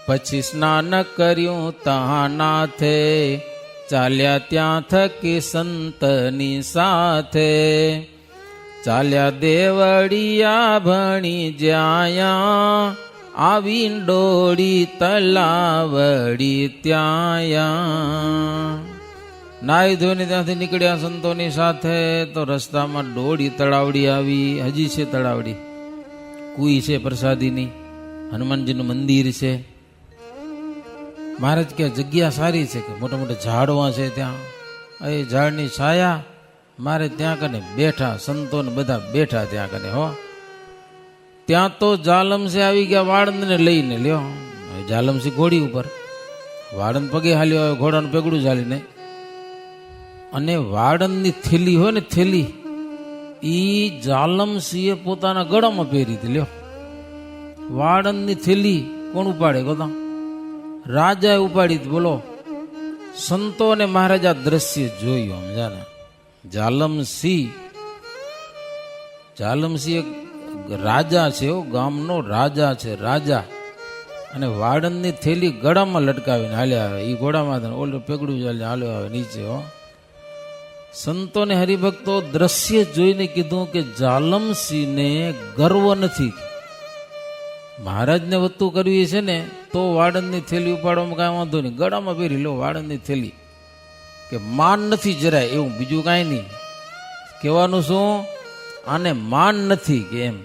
પછી સ્નાન કર્યું ત્યાં નાથે, ચાલ્યા ત્યાં થકી સંતની સાથે. ચાલ્યા દેવડિયા ભણી જ્યાં, આવી ડોળી તલાવડી ત્યાં. નાઈ ધોઈને ત્યાંથી નીકળ્યા સંતોની સાથે, તો રસ્તામાં ડોળી તળાવડી આવી. હજી છે તળાવડી, કુઈ છે પ્રસાદીની, હનુમાનજીનું મંદિર છે. મહારાજ કે જગ્યા સારી છે, કે મોટા મોટા ઝાડવા છે ત્યાં. એ ઝાડની છાયા મારે ત્યાં કને બેઠા, સંતોને બધા બેઠા ત્યાં કને. હો ત્યાં તો જાલમસી આવી ગયા વાળંદને લઈને. લ્યો જાલમસી ઘોડી ઉપર, વાળંદ પગે હાલ્યો આવે, ઘોડાનું પેગડું ઝાલીને. અને વાળંદની થેલી હોય ને, થેલી ઈ જાલમસીએ પોતાના ગળામાં પહેરી હતી. લ્યો વાળંદની થેલી કોણ ઉપાડે? ગોતા રાજાએ ઉપાડી હતી. બોલો, સંતો અને મહારાજા દ્રશ્ય જોયું. સમજાને? જાલમસી એક રાજા છે, ગામનો રાજા છે, રાજા. અને વાળંદની થેલી ગળામાં લટકાવીને હાલ્યા આવે. એ ઘોડામાં ઓલું પેગડું ચાલીને હાલ્યો આવે નીચે. હો સંતોને હરિભક્તો દ્રશ્ય જોઈને કીધું કે જાલમસીને ગર્વ નથી. મહારાજને વસ્તુ કરવી છે ને, તો વાળંદની થેલી ઉપાડવામાં કાંઈ વાંધો નહીં, ગળામાં પહેરી લો વાળંદની થેલી. કે માન નથી જરાય, એવું બીજું કાંઈ નહીં. કહેવાનું શું? આને માન નથી કે એમ.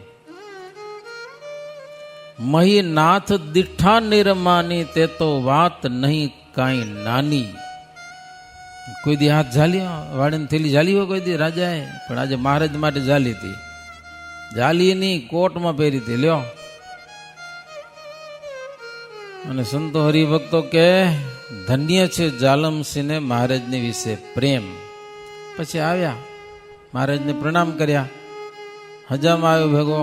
મહી નાથ દીઠા નિર્માની, તે તો વાત નહીં કાંઈ નાની. કોઈ દી હાથ ઝાલી વાળંદ થેલી ઝાલી હોય કોઈ દી રાજાએ? પણ આજે મહારાજ માટે ઝાલી હતી. ઝાલી નહીં, કોટમાં પહેરી હતી. લ્યો અને સંતો હરિભક્તો કે ધન્ય છે જાલમસીને મહારાજને વિશે પ્રેમ. પછી આવ્યા, મહારાજને પ્રણામ કર્યા. હજામાં આવ્યો ભેગો,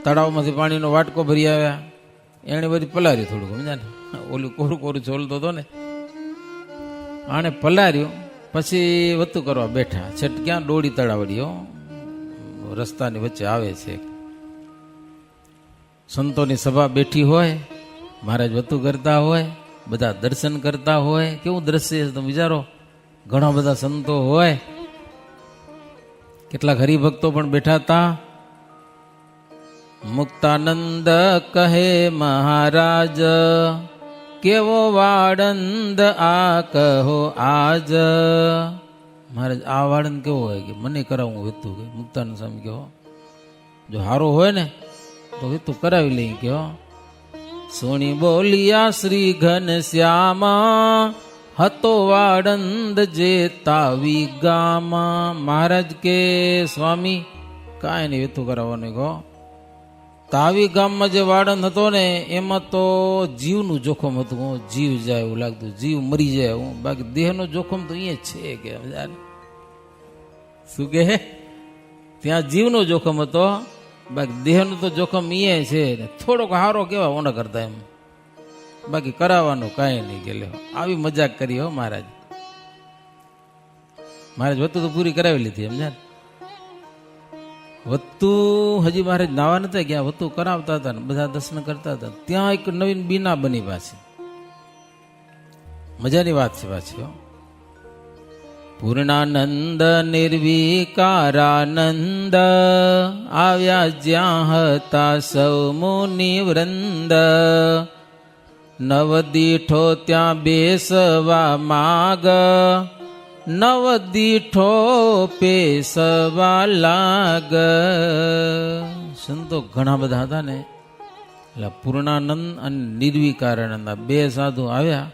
તળાવમાંથી પાણીનો વાટકો ભરી આવ્યા. એને બધી પલાર્યું થોડુંક. સમજ્યા ને? ઓલું કોરું કોરું ચોલતો હતો ને, આને પલાર્યું. પછી વતું કરવા બેઠા. છેટ ક્યાં? ડોળી તળાવડીઓ રસ્તાની વચ્ચે આવે છે. સંતોની સભા બેઠી હોય, મહારાજ વતું કરતા હોય, બધા દર્શન કરતા હોય. કેવું દ્રશ્ય છે તમે વિચારો. ઘણા બધા સંતો હોય, કેટલાક હરિભક્તો પણ બેઠા હતા. મુક્તાનંદ કહે મહારાજ, કેવો વાળંદ આ કહો આજ. મહારાજ આ વાળંદ કેવો હોય? કે મને કરાવું વતું. કે મુક્તાનંદ સ્વામી કહો, જો હારો હોય ને તો વતું કરાવી લઈ. કહો સોણી બોલિયા શ્રી ઘનશ્યામા, હતો વાળંદ જે તાવી ગામા. મહારાજ કે સ્વામી કાંઈ નહીં વતું કરાવવાનું. કહો તાવી ગામમાં જે વાળંદ હતો ને, એમાં તો જીવનું જોખમ હતું. હું જીવ જાય એવું લાગતું, જીવ મરી જાય. હું બાકી દેહનું જોખમ તો અહીંયા છે. કે શું કે ત્યાં જીવનો જોખમ હતો, બાકી દેહનું તો જોખમ અહીંયા છે. થોડોક હારો કેવા ઓના કરતા એમ, બાકી કરાવવાનું કાંઈ નહીં. કે લે આવી મજાક કરી હો મહારાજ. મહારાજ વસ્તુ તો પૂરી કરાવી લીધી. સમજ્યા? વત્તુ હજી મહારાજ નાવા નતા ગયા, વત્તુ કરાવતા હતા ને બધા દર્શન કરતા હતા. ત્યાં એક નવીન બીના બની પાછી. મજાની વાત છે પાછી. પૂર્ણાનંદ નિર્વિકારાનંદ, આવ્યા જ્યાં હતા સૌ મુનિ વૃંદ. નવદીઠો ત્યાં બેસવા માગ, નવદીઠો પેસવા લાગ. સંતો ઘણા બધા હતા ને, એટલે પૂર્ણાનંદ અને નિર્વિકારાનંદ બે સાધુ આવ્યા.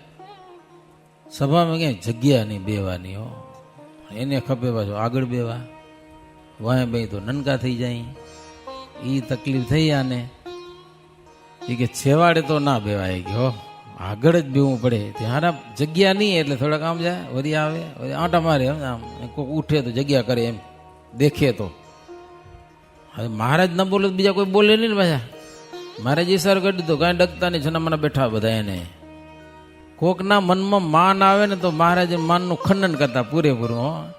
સભામાં ક્યાંય જગ્યા નહીં બેવાની. હો એને ખપે પાછું આગળ બેવા, વાય બે તો નનકા થઈ જાય. એ તકલીફ થઈ. આને એ કે છેવાડે તો ના બેવાય. કે હો આગળ જ બેવું પડે. ત્યાં જગ્યા નહીં એટલે થોડાક આમ જાય, વળી આવે, વળી આંટા મારે. આમ કોઈક ઉઠે તો જગ્યા કરે, એમ દેખે તો. હવે મહારાજ ન બોલે તો બીજા કોઈ બોલે નહીં ને પાછા. મહારાજ ઈશારો કરી દીધો, કાંઈ ડગતા નહીં, છનામણા બેઠા બધા. એને કોકના મનમાં માન આવે ને તો મહારાજ માનનું ખંડન કરતા પૂરેપૂરું.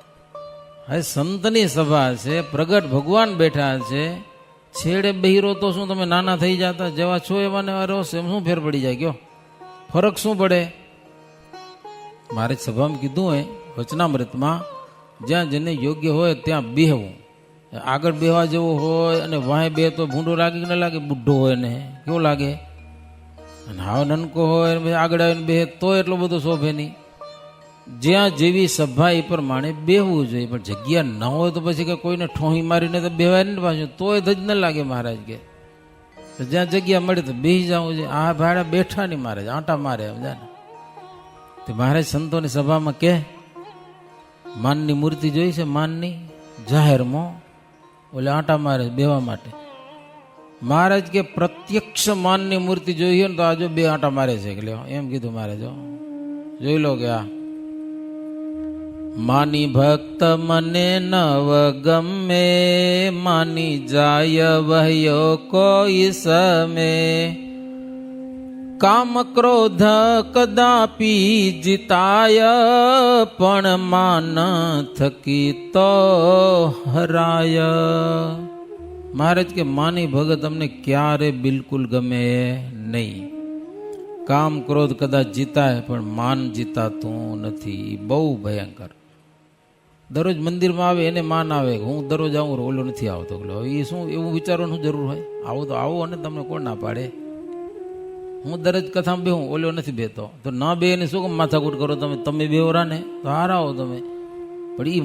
હવે સંતની સભા છે, પ્રગટ ભગવાન બેઠા છે, છેડે બહિરો તો શું તમે નાના થઈ જતા, જેવા છો એવા ને એવા રહો, એમ શું ફેર પડી જાય? કયો ફરક શું પડે? મારે સભામાં કીધું હોય વચનામૃતમાં, જ્યાં જેને યોગ્ય હોય ત્યાં બેહવું. આગળ બેહવા જેવું હોય અને વાંહે બે તો ભૂંડો લાગે કે ન લાગે? બુઢ્ઢો હોય ને કેવો લાગે? અને હાવ નનકો હોય આગળ આવીને બે તો એટલો બધો શોભે નહીં. જ્યાં જેવી સભા એ પ્રમાણે બેહવું જોઈએ, પણ જગ્યા ન હોય તો પછી કે કોઈને ઠોહી મારીને તો બેવાય ને પાછું, તોય ધજ ન લાગે મહારાજ કે. તો જ્યાં જગ્યા મળે તો બેસી જવું છે. આ ભાડા બેઠા નહીં મહારાજ, આંટા મારે સમજા ને. તો મહારાજ સંતોની સભામાં કે માનની મૂર્તિ જોઈ છે, માનની જાહેરમાં ઓલે આંટા મારે બેવા માટે. મહારાજ કે પ્રત્યક્ષ માનની મૂર્તિ જોઈએ ને તો આજો બે આંટા મારે છે કે લ્યો, એમ કીધું મહારાજ. જોઈ લો કે આ માની ભક્ત મને નવ ગમે, માની જાય વહ્યો કોઈ સમે, કામ ક્રોધ કદાપી જીતાય, પણ માન થકી તો હરાય. મહારાજ કે માની ભગત અમને ક્યારે બિલકુલ ગમે નહીં. કામ ક્રોધ કદાચ જીતાય પણ માન જીતાતું નથી. બહુ ભયંકર. દરરોજ મંદિરમાં આવે એને માન આવે, હું દરરોજ આવું ઓલો નથી આવતો. એ શું એવું વિચારવાનું જરૂર હોય? આવું તો આવો અને તમને કોણ ના પાડે? હું દરરોજ કથામાં બેહું, ઓલો નથી બેતો તો ના બે એને શું માથાકૂટ કરો તમે? તમે બેવરા ને તો હારાવો તમે. પણ એ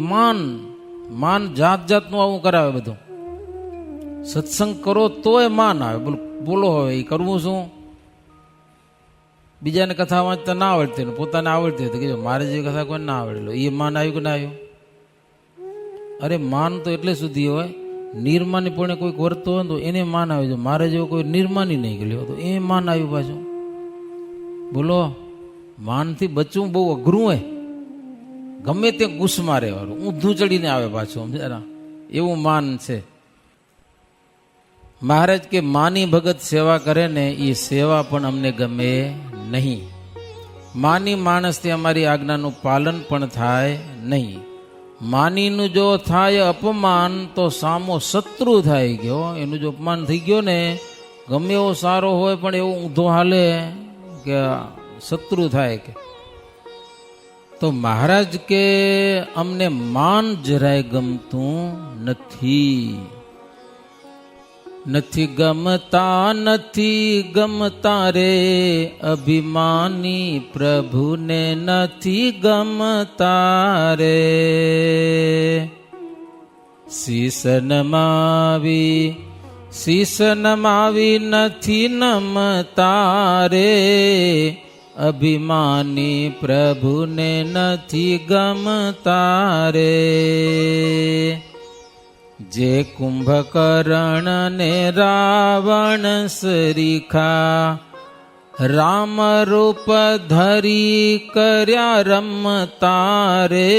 માન જાત જાતનું આવું કરાવે બધું. સત્સંગ કરો તોય માન આવે. બોલો હવે એ કરવું શું? બીજાને કથા વાંચતા ના આવડતી ને પોતાને આવડતી હતી કે મારે જે કથા કોઈ ના આવડેલો, એ માન આવ્યું કે ના આવ્યું? અરે માન તો એટલે સુધી હોય, નિર્માની પણ કોઈક વર્તો હોય તો એને માન આવ્યું છે. મારે જેવો કોઈ નિર્માની નહીં ગયો તો એ માન આવ્યું પાછું. બોલો, માનથી બચવું બહુ અઘરું હોય. ગમે તે ગુસ્સમાં રહેવાનું, ઊંધું ચડીને આવે પાછું, સમજારા એવું માન છે. મહારાજ કે માની ભગત સેવા કરે ને એ સેવા પણ અમને ગમે નહીં. માની માણસથી અમારી આજ્ઞાનું પાલન પણ થાય નહીં. માનીનું જો થાય અપમાન તો સામો શત્રુ થાય ગયો. એનું જો અપમાન થઈ ગયો ને, ગમે એવો સારો હોય પણ એવો ઊંધો હાલે કે શત્રુ થાય કે. તો મહારાજ કે અમને માન જરાય ગમતું નથી ગમતા રે અભિમાની પ્રભુને નથી ગમતા રે. શીશ નમાવી નથી નમતા રે અભિમાની પ્રભુને નથી ગમતા રે. જે કુંભકર્ણ ને રાવણ સરીખા, રામ રૂપ ધરી કર્યા રમતા રે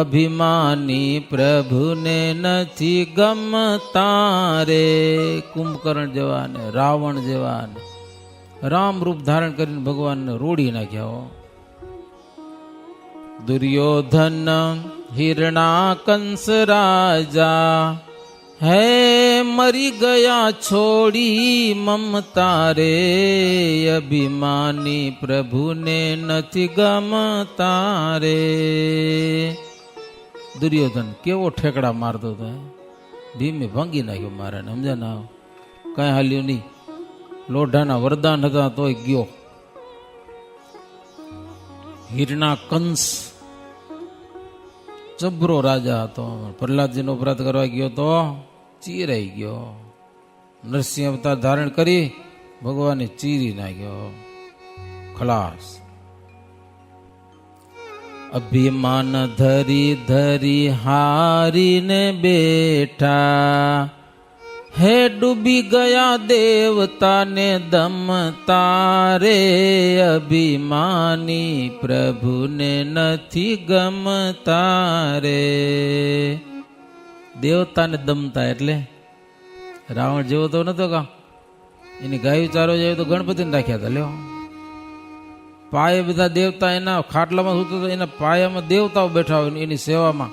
અભિમાની પ્રભુને નથી ગમતા રે. કુંભકર્ણ જેવા ને રાવણ જેવા ને રામ રૂપ ધારણ કરીને ભગવાનને રોડી નાખ્યા. દુર્યોધન હિરણા કંસ રાજા, હે મરી ગયા છોડી મમતા રે અભિમાની પ્રભુને નથી ગમતા રે. દુર્યોધન કેવો ઠેકડા મારતો હતો, ભીમે ભાંગી નાખ્યો મારાને, સમજ્યા ના? કઈ હાલ્યું નહીં. લોઢાના વરદાન હતા તોય ગયો. હિરણા કંસ જબરો રાજા હતો, પ્રહલાદજીનો અપરાધ કરવા ગયો તો ચીરાઈ ગયો. નરસિંહ અવતાર ધારણ કરી ભગવાને ચીરી નાખ્યો, ખલાસ. અભિમાન ધરી ધરી હારીને બેઠા, હે ડૂબી ગયા દેવતાને દમતા રે અભિમાની પ્રભુને નથી ગમતા રે. દેવતાને દમતા એટલે રાવણ જેવો તો નતો કા, એની ગાયું ચારો જેવો તો ગણપતિને રાખ્યા હતા. લ્યો, પાયે બધા દેવતા એના ખાટલામાં સૂતો હતો, એના પાયામાં દેવતાઓ બેઠા હોય એની સેવામાં.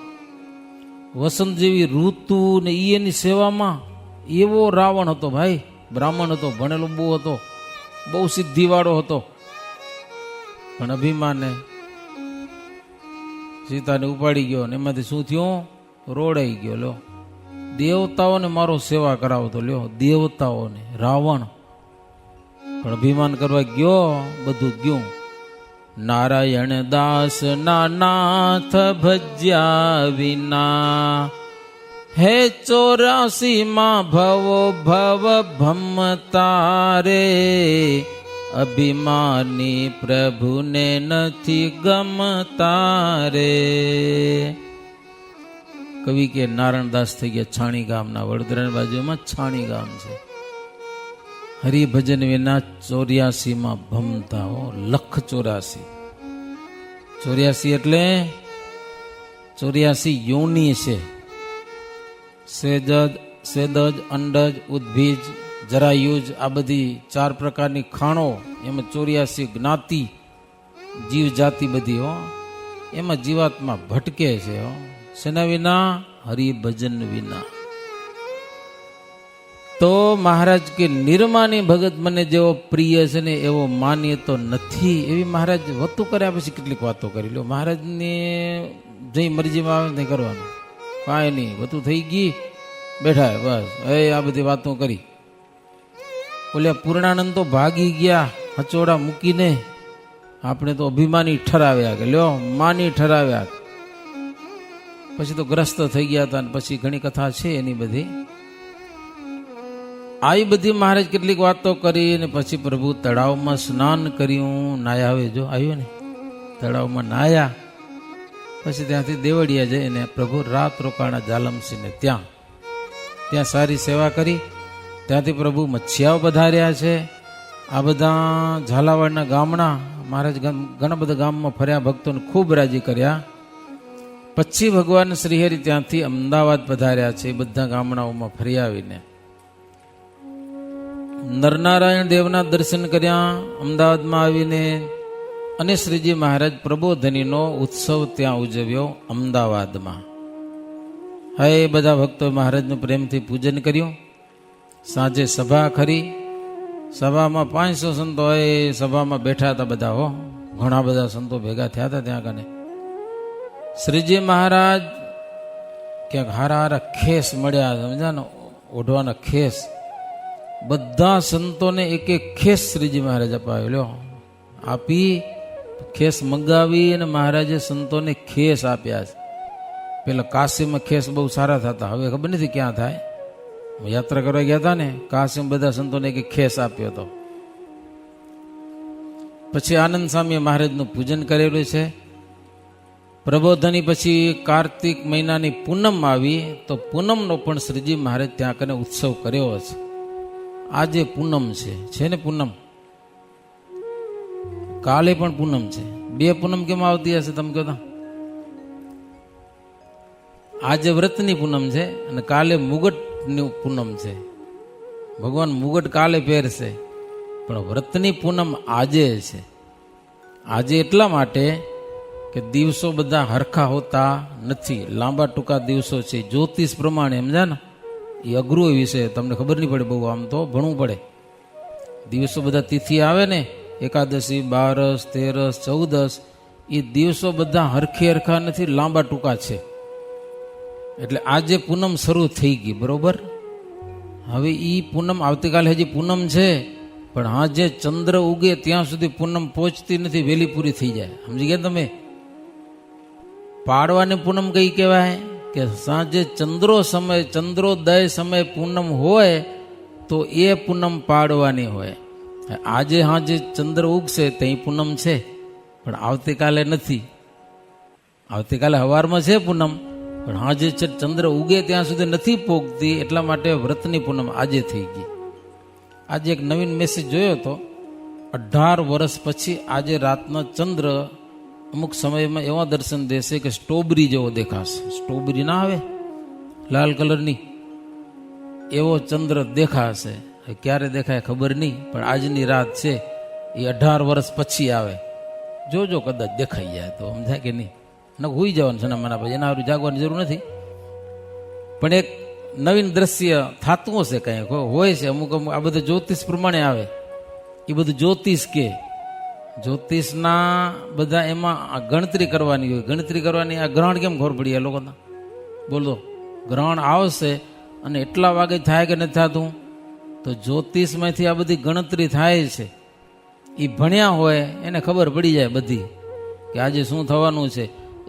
વસંત જેવી ઋતુ ને એની સેવામાં એવો રાવણ હતો ભાઈ, બ્રાહ્મણ હતો, ભણેલો બહુ હતો, બહુ સિદ્ધિવાળો હતો, પણ અભિમાને સીતાને ઉપાડી ગયો ને એમાંથી શું થયું? રોડાઈ ગયો. લ્યો, દેવતાઓને મારો સેવા કરાવતો, લ્યો દેવતાઓને, રાવણ પણ અભિમાન કરવા ગયો, બધું ગયું. નારાયણ દાસ ના નાથ ભજ્યા વિના, હે 84 માં ભવો ભવ ભમતા રે, અભિમાની પ્રભુને નથી ગમતા રે. કવિ કે નારાયણદાસ થઈ ગયા છાણી ગામના, વડોદરાની બાજુમાં છાણી ગામ છે. હરિભજન વિના 84 માં ભમતા, હો, 184. 84 એટલે 84 યોની છે. સેદજ, અંડજ, ઉદ્ભીજ, જરાયુજ, આ બધી 4 પ્રકારની ખાણો, એમાં 84 જ્ઞાતિ, જીવ જાતિ બધી, હો, એમાં જીવાત્મા ભટકે છે. હો, શેના વિના? હરિભજન વિના. તો મહારાજ કે નિર્માની ભગત મને જેવો પ્રિય છે ને એવો માન્ય તો નથી, એવી મહારાજ વતું કર્યા પછી કેટલીક વાતો કરી લો. મહારાજને જઈ મરજીમાં આવે નહીં કરવાનું, કાંઈ નહીં, વતું થઈ ગઈ, બેઠા બસ. આ બધી વાતો કરી. ઓલ્યા પૂર્ણાનંદ તો ભાગી ગયા હચોડા મૂકીને, આપણે તો અભિમાની ઠરાવ્યા કે લ્યો માની ઠરાવ્યા, પછી તો ગ્રસ્ત થઈ ગયા હતા. પછી ઘણી કથા છે એની બધી. આવી બધી મહારાજ કેટલીક વાતો કરી ને પછી પ્રભુ તળાવમાં સ્નાન કર્યું, નાયા. હવે જો આવ્યું ને, તળાવમાં નાયા, પછી ત્યાંથી દેવળિયા જઈને પ્રભુ રાત રોકાણા જાલમસિંહને ત્યાં સારી સેવા કરી. ત્યાંથી પ્રભુ મચ્છિયાઓ પધાર્યા છે. આ બધા ઝાલાવાડના ગામના મહારાજ ઘણા બધા ગામમાં ફર્યા, ભક્તોને ખૂબ રાજી કર્યા. પછી ભગવાન શ્રીહરિ ત્યાંથી અમદાવાદ પધાર્યા છે. બધા ગામડાઓમાં ફરી આવીને નરનારાયણ દેવના દર્શન કર્યા અમદાવાદમાં આવીને, અને શ્રીજી મહારાજ પ્રબોધનીનો ઉત્સવ ત્યાં ઉજવ્યો અમદાવાદમાં. હવે બધા ભક્તોએ મહારાજનું પ્રેમથી પૂજન કર્યું. સાંજે સભા ખરી. સભામાં 500 સંતો એ સભામાં બેઠા હતા બધા. હો, ઘણા બધા સંતો ભેગા થયા હતા ત્યાં કને. શ્રીજી મહારાજ ક્યાંક હારા હારા ખેસ મળ્યા, સમજ્યા ને, ઓઢવાના ખેસ. બધા સંતોને એક એક ખેસ શ્રીજી મહારાજ અપાવ્યો. લ્યો, આપી ખેસ મંગાવી અને મહારાજે સંતોને ખેસ આપ્યા છે. પેલા કાશીમાં ખેસ બહુ સારા થતા, હવે ખબર નથી ક્યાં થાય. યાત્રા કરવા ગયા હતા ને, કાશીમાં બધા સંતોને એક ખેસ આપ્યો હતો. પછી આનંદ સ્વામી મહારાજનું પૂજન કરેલું છે. પ્રબોધની પછી કાર્તિક મહિનાની પૂનમ આવી, તો પૂનમનો પણ શ્રીજી મહારાજ ત્યાં કને ઉત્સવ કર્યો છે. આજે પૂનમ છે ને પૂનમ, કાલે પણ પૂનમ છે. 2 પૂનમ કેમ આવતી હશે તમે કહો? આજે વ્રતની પૂનમ છે અને કાલે મુગટની પૂનમ છે. ભગવાન મુગટ કાલે પહેરશે, પણ વ્રતની પૂનમ આજે છે. આજે એટલા માટે કે દિવસો બધા હરખા હોતા નથી, લાંબા ટૂંકા દિવસો છે. જ્યોતિષ પ્રમાણે સમજા ને, એ અઘરો વિષય, તમને ખબર નહીં પડે બહુ, આમ તો ભણવું પડે. દિવસો બધા તિથિ આવે ને, એકાદશી, 12, 13, 14, એ દિવસો બધા હરખે હરખા નથી, લાંબા ટૂંકા છે. એટલે આજે પૂનમ શરૂ થઈ ગઈ, બરોબર. હવે એ પૂનમ આવતીકાલે હજી પૂનમ છે, પણ હા જે ચંદ્ર ઉગે ત્યાં સુધી પૂનમ પહોંચતી નથી, વહેલી પૂરી થઈ જાય. સમજી ગયા તમે? પાડવાની પૂનમ કઈ કહેવાય? કે સાંજે ચંદ્રોદય સમય પૂનમ હોય તો એ પૂનમ પાડવાની હોય. આજે હાજે ચંદ્ર ઉગશે ત્યાં પૂનમ છે, પણ આવતીકાલે નથી. આવતીકાલે સવારમાં છે પૂનમ, પણ હાજે ચંદ્ર ઉગે ત્યાં સુધી નથી પોગતી. એટલા માટે વ્રતની પૂનમ આજે થઈ ગઈ. આજે એક નવીન મેસેજ જોયો હતો, 18 વર્ષ પછી આજે રાતનો ચંદ્ર અમુક સમયમાં એવા દર્શન દેશે કે સ્ટ્રોબેરી જેવો દેખાશે. સ્ટ્રોબેરી ના આવે લાલ કલરની, એવો ચંદ્ર દેખાશે. ક્યારે દેખાય ખબર નહીં, પણ આજની રાત છે એ 18 વર્ષ પછી આવે. જોજો કદાચ દેખાઈ જાય તો, સમજાય કે નહીં? ન હોઈ જવાનું છે ના, પછી એના જાગવાની જરૂર નથી. પણ એક નવીન દ્રશ્ય થતું હશે કંઈક હોય છે. અમુક અમુક આ બધું જ્યોતિષ પ્રમાણે આવે, એ બધું જ્યોતિષ કે જ્યોતિષના બધા એમાં ગણતરી કરવાની હોય. ગણતરી કરવાની, આ ગ્રહણ કેમ ખબર પડી આ લોકોના? બોલો, ગ્રહણ આવશે અને એટલા વાગે થાય કે નથી થતું, તો જ્યોતિષમાંથી આ બધી ગણતરી થાય છે. એ ભણ્યા હોય એને ખબર પડી જાય બધી કે આજે શું થવાનું છે.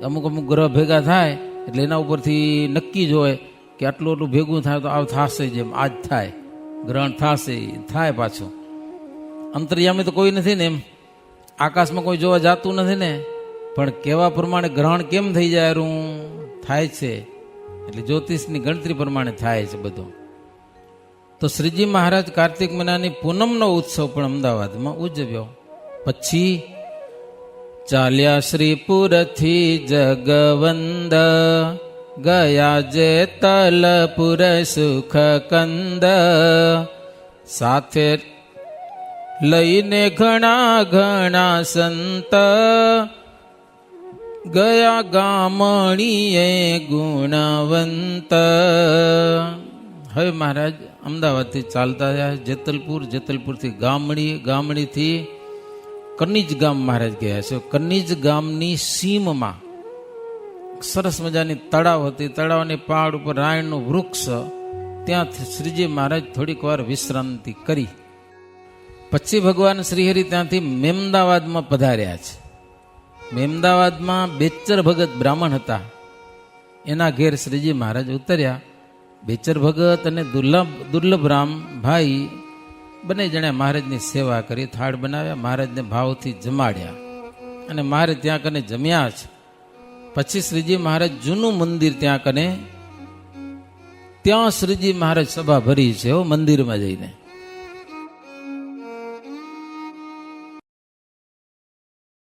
અમુક અમુક ગ્રહ ભેગા થાય એટલે એના ઉપરથી નક્કી જ હોય કે આટલું આટલું ભેગું થાય તો આવ થશે, જેમ આજ થાય ગ્રહણ થશે, થાય પાછું. અંતર્યામી તો કોઈ નથી ને, એમ આકાશમાં કોઈ જોવા જાતું નથી ને, પણ કેવા પ્રમાણે ગ્રહણ કેમ થઈ જાય રૂ થાય છે, એટલે જ્યોતિષની ગણતરી પ્રમાણે થાય છે બધું. તો શ્રીજી મહારાજ કાર્તિક મહિનાની પૂનમનો ઉત્સવ પણ અમદાવાદમાં ઉજવ્યો. પછી ચાલ્યા શ્રીપુરથી જગવંદ, ગયા જેતલપુર સુખ કંદ, સાથે લઈને ઘણા ઘણા સંત, ગયા ગામણીએ ગુણવંત. હવે મહારાજ અમદાવાદથી ચાલતા ગયા જેતલપુર, જેતલપુરથી ગામડી, ગામડીથી કનીજ ગામ મહારાજ ગયા છે. કનીજ ગામની સીમમાં સરસ મજાની તળાવ હતી. તળાવની પહાડ ઉપર રાયણનું વૃક્ષ, ત્યાં શ્રીજી મહારાજ થોડીક વાર વિશ્રાંતિ કરી. પછી ભગવાન શ્રીહરિ ત્યાંથી મેમદાવાદમાં પધાર્યા છે. મેમદાવાદમાં બેચર ભગત બ્રાહ્મણ હતા, એના ઘેર શ્રીજી મહારાજ ઉતર્યા. બેચર ભગત અને દુર્લભ રામ ભાઈ બંને જણે મહારાજની સેવા કરી, થાળ બનાવ્યા, મહારાજને ભાવથી જમાડ્યા અને મહારાજ ત્યાં કને જમ્યા છે. પછી શ્રીજી મહારાજ જૂનું મંદિર ત્યાં કને, ત્યાં શ્રીજી મહારાજ સભા ભરી છે મંદિરમાં જઈને.